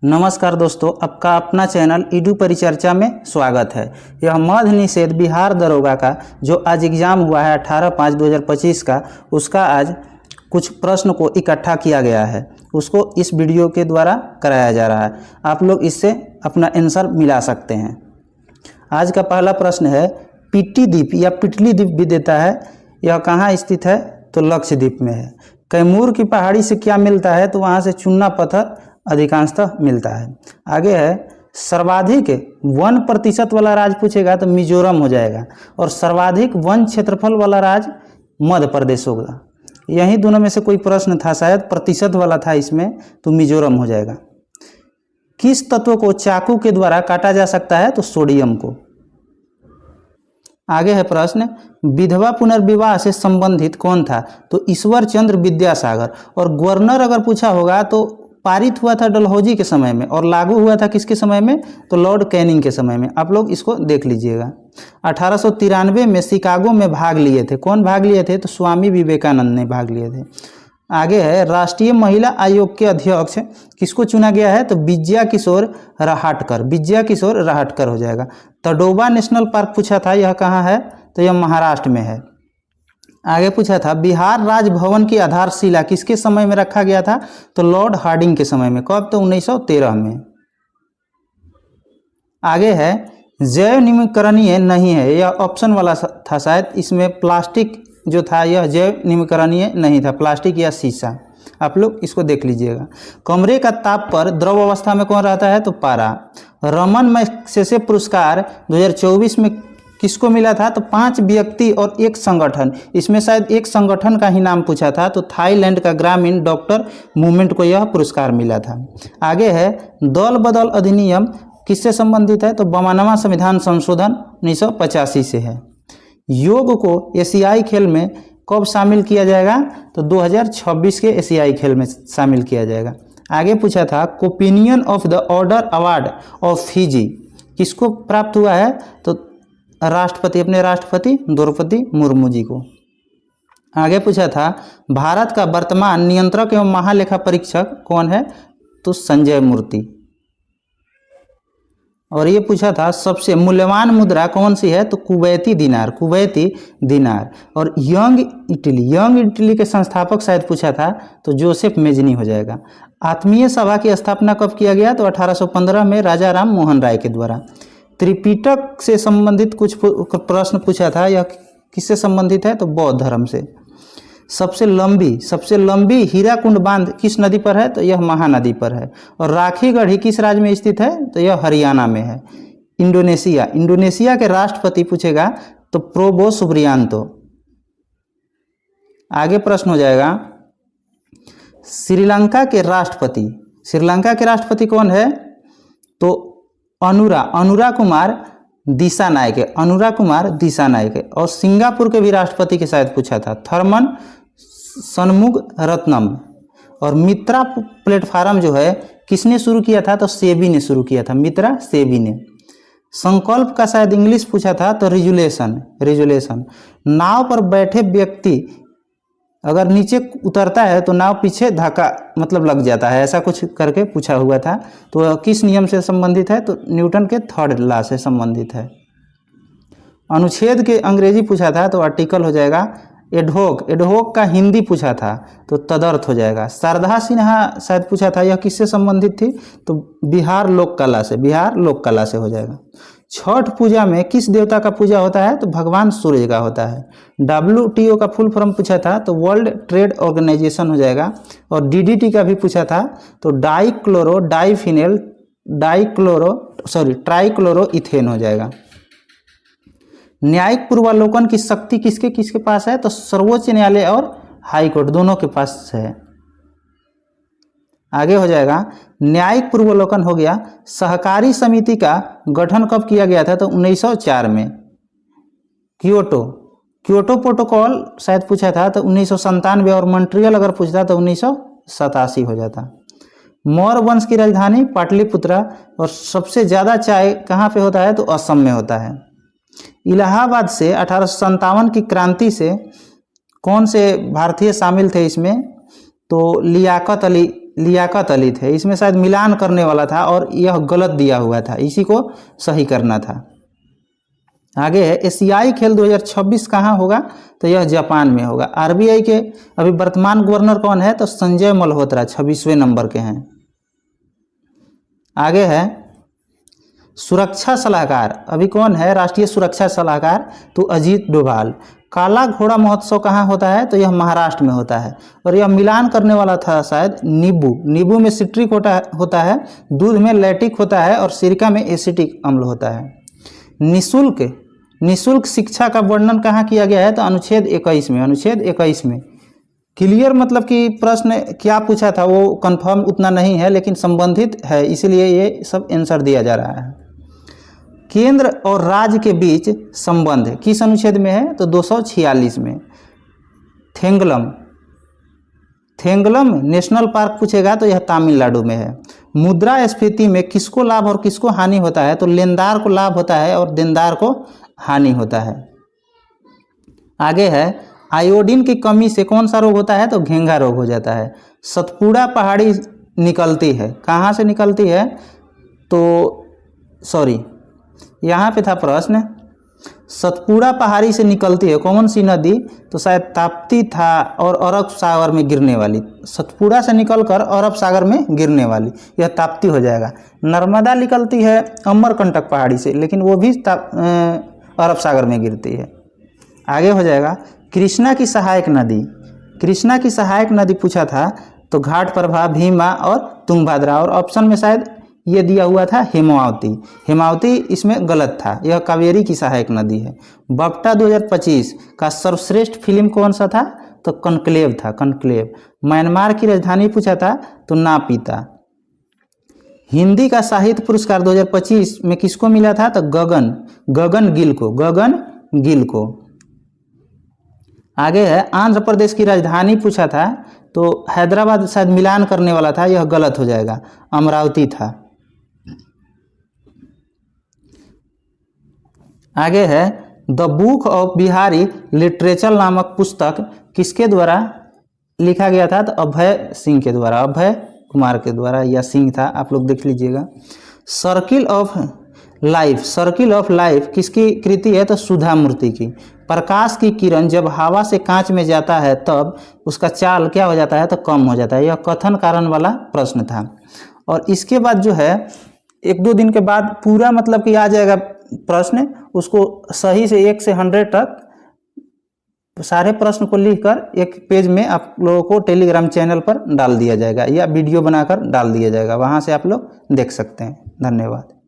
नमस्कार दोस्तों, आपका अपना चैनल ईडू परिचर्चा में स्वागत है। यह मध्य निषेध बिहार दरोगा का जो आज एग्ज़ाम हुआ है 18/5/2025 का, उसका आज कुछ प्रश्न को इकट्ठा किया गया है, उसको इस वीडियो के द्वारा कराया जा रहा है। आप लोग इससे अपना आंसर मिला सकते हैं। आज का पहला प्रश्न है, पिट्टी द्वीप या पिटली द्वीप भी देता है, यह कहाँ स्थित है? तो लक्षद्वीप में है। कैमूर की पहाड़ी से क्या मिलता है? तो वहाँ से चूना पत्थर अधिकांशतः मिलता है। आगे है, सर्वाधिक 1% वाला राज्य पूछेगा तो मिजोरम हो जाएगा, और सर्वाधिक वन क्षेत्रफल वाला राज्य मध्य प्रदेश होगा। यही दोनों में से कोई प्रश्न था, शायद प्रतिशत वाला था इसमें, तो मिजोरम हो जाएगा। किस तत्व को चाकू के द्वारा काटा जा सकता है? तो सोडियम को। आगे है प्रश्न, विधवा पुनर्विवाह से संबंधित कौन था? तो ईश्वर चंद्र विद्यासागर। और गवर्नर अगर पूछा होगा तो पारित हुआ था डलहौजी के समय में, और लागू हुआ था किसके समय में? तो लॉर्ड कैनिंग के समय में। आप लोग इसको देख लीजिएगा। 1893 में शिकागो में भाग लिए थे। कौन भाग लिए थे? तो स्वामी विवेकानंद ने भाग लिए थे। आगे है, राष्ट्रीय महिला आयोग के अध्यक्ष किसको चुना गया है? तो विजया किशोर रहाटकर। विजया किशोर रहाटकर हो जाएगा। तडोबा नेशनल पार्क पूछा था, यह कहाँ है? तो यह महाराष्ट्र में है। आगे पूछा था, बिहार राजभवन की आधारशिला किसके समय में रखा गया था? तो लॉर्ड हार्डिंग के समय में। कब? तो 1913 में। आगे है, जैव निम्नीकरणीय नहीं है, यह ऑप्शन वाला था शायद। इसमें प्लास्टिक जो था यह जैव निम्नीकरणीय नहीं था, प्लास्टिक या शीशा। आप लोग इसको देख लीजिएगा। कमरे का ताप पर द्रव अवस्था में कौन रहता है? तो पारा। रमन मैग्सेसे पुरस्कार 2024 में किसको मिला था? तो 5 व्यक्ति और 1 संगठन। इसमें शायद एक संगठन का ही नाम पूछा था, तो थाईलैंड का ग्रामीण डॉक्टर मूवमेंट को यह पुरस्कार मिला था। आगे है, दल बदल अधिनियम किससे संबंधित है? तो 52वां संविधान संशोधन 1985 से है। योग को एशियाई खेल में कब शामिल किया जाएगा? तो 2026 के एशियाई खेल में शामिल किया जाएगा। आगे पूछा था, companion of the order award of Fiji किसको प्राप्त हुआ है? तो राष्ट्रपति, अपने राष्ट्रपति द्रौपदी मुर्मू जी को। आगे पूछा था, भारत का वर्तमान नियंत्रक एवं महालेखा परीक्षक कौन है? तो संजय मूर्ति। और ये पूछा था, सबसे मूल्यवान मुद्रा कौन सी है? तो कुवैती दिनार, कुवैती दिनार। और यंग इटली के संस्थापक शायद पूछा था, तो जोसेफ मेजनी हो जाएगा। आत्मीय सभा की स्थापना कब किया गया? तो 1815 में राजा राम मोहन राय के द्वारा। त्रिपिटक से संबंधित कुछ प्रश्न पूछा था, यह किससे संबंधित है? तो बौद्ध धर्म से। सबसे लंबी हीराकुंड बांध किस नदी पर है? तो यह महानदी पर है। और राखीगढ़ी किस राज्य में स्थित है? तो यह हरियाणा में है। इंडोनेशिया के राष्ट्रपति पूछेगा तो प्रोबो सुब्रियांतो। आगे प्रश्न हो जाएगा, श्रीलंका के राष्ट्रपति कौन है? तो अनुरा कुमार दिसानायके, और सिंगापुर के भी राष्ट्रपति के शायद पूछा था, थर्मन सनमुगरत्नम। और मित्रा प्लेटफार्म जो है किसने शुरू किया था? तो सेबी ने शुरू किया था, मित्रा सेबी ने। संकल्प का शायद इंग्लिश पूछा था, तो रिजुलेशन। नाव पर बैठे व्यक्ति अगर नीचे उतरता है तो नाव पीछे धक्का मतलब लग जाता है, ऐसा कुछ करके पूछा हुआ था। तो किस नियम से संबंधित है? तो न्यूटन के 3rd लॉ से संबंधित है। अनुच्छेद के अंग्रेजी पूछा था, तो आर्टिकल हो जाएगा। एडहोक का हिंदी पूछा था, तो तदर्थ हो जाएगा। शारदा सिन्हा शायद पूछा था, यह किससे संबंधित थी? तो बिहार लोक कला से हो जाएगा। छठ पूजा में किस देवता का पूजा होता है? तो भगवान सूर्य का होता है। WTO का फुल फॉर्म पूछा था, तो वर्ल्ड ट्रेड ऑर्गेनाइजेशन हो जाएगा। और DDT का भी पूछा था, तो ट्राइक्लोरो इथेन हो जाएगा। न्यायिक पूर्वालोकन की शक्ति किसके पास है? तो सर्वोच्च न्यायालय और हाई कोर्ट दोनों के पास है। आगे हो जाएगा, न्यायिक पूर्वालोकन हो गया। सहकारी समिति का गठन कब किया गया था? तो 1904 में। क्योटो प्रोटोकॉल शायद पूछा था, तो 1997। और मॉन्ट्रियल अगर पूछता तो 1987 हो जाता। मौर्य वंश की राजधानी पाटलिपुत्र। और सबसे ज़्यादा चाय कहाँ पे होता है? तो असम में होता है। इलाहाबाद से 1857 की क्रांति से कौन से भारतीय शामिल थे इसमें? तो लियाकत अली लियाकत अली थे, इसमें शायद मिलान करने वाला था और यह गलत दिया हुआ था, इसी को सही करना था। आगे है एशियाई खेल 2026 कहाँ होगा, तो यह जापान में होगा। आरबीआई के अभी वर्तमान गवर्नर कौन है, तो संजय मल्होत्रा 26वें नंबर के हैं। आगे है सुरक्षा सलाहकार, अभी कौन है राष्ट्रीय सुरक्षा सलाहकार, तो अजीत डोभाल। काला घोड़ा महोत्सव कहाँ होता है, तो यह महाराष्ट्र में होता है। और यह मिलान करने वाला था शायद नींबू में सिट्रिक होता है, दूध में लैक्टिक होता है और सिरका में एसिटिक अम्ल होता है। निःशुल्क शिक्षा का वर्णन कहाँ किया गया है, तो अनुच्छेद 21 में। क्लियर मतलब कि प्रश्न क्या पूछा था वो कंफर्म उतना नहीं है, लेकिन संबंधित है, इसलिए ये सब आंसर दिया जा रहा है। केंद्र और राज्य के बीच संबंध किस अनुच्छेद में है, तो 246 में। थेंगलम नेशनल पार्क पूछेगा तो यह तमिलनाडु में है। मुद्रास्फीति में किसको लाभ और किसको हानि होता है, तो लेनदार को लाभ होता है और देनदार को हानि होता है। आगे है आयोडीन की कमी से कौन सा रोग होता है, तो घेंघा रोग हो जाता है। सतपुड़ा पहाड़ी निकलती है, कहाँ से निकलती है, तो सॉरी यहाँ पे था प्रश्न, सतपुड़ा पहाड़ी से निकलती है कौन सी नदी, तो शायद ताप्ती था और अरब सागर में गिरने वाली। सतपुड़ा से निकलकर अरब सागर में गिरने वाली, यह ताप्ती हो जाएगा। नर्मदा निकलती है अमरकंटक पहाड़ी से, लेकिन वो भी अरब सागर में गिरती है। आगे हो जाएगा कृष्णा की सहायक नदी पूछा था, तो घाटप्रभा, भीमा और तुंगभद्रा। और ऑप्शन में शायद ये दिया हुआ था हेमावती इसमें गलत था, यह कावेरी की सहायक नदी है। बप्टा 2025 का सर्वश्रेष्ठ फिल्म कौन सा था, तो कनक्लेव था, कनक्लेव। म्यांमार की राजधानी पूछा था, तो नापीता। हिंदी का साहित्य पुरस्कार 2025 में किसको मिला था, तो गगन गिल को। आगे है आंध्र प्रदेश की राजधानी पूछा था, तो हैदराबाद शायद मिलान करने वाला था, यह गलत हो जाएगा, अमरावती था। आगे है the book of Bihari literature नामक पुस्तक किसके द्वारा लिखा गया था, तो अभय सिंह के द्वारा, अभय कुमार के द्वारा या सिंह था, आप लोग देख लीजिएगा। सर्किल ऑफ लाइफ किसकी कृति है, तो सुधा मूर्ति की। प्रकाश की किरण जब हवा से कांच में जाता है तब उसका चाल क्या हो जाता है, तो कम हो जाता है, यह कथन कारण वाला प्रश्न था। और इसके बाद जो है 1-2 दिन के बाद पूरा मतलब कि आ जाएगा प्रश्न, उसको सही से 1 से 100 तक सारे प्रश्न को लिखकर एक पेज में आप लोगों को टेलीग्राम चैनल पर डाल दिया जाएगा या वीडियो बनाकर डाल दिया जाएगा, वहाँ से आप लोग देख सकते हैं। धन्यवाद।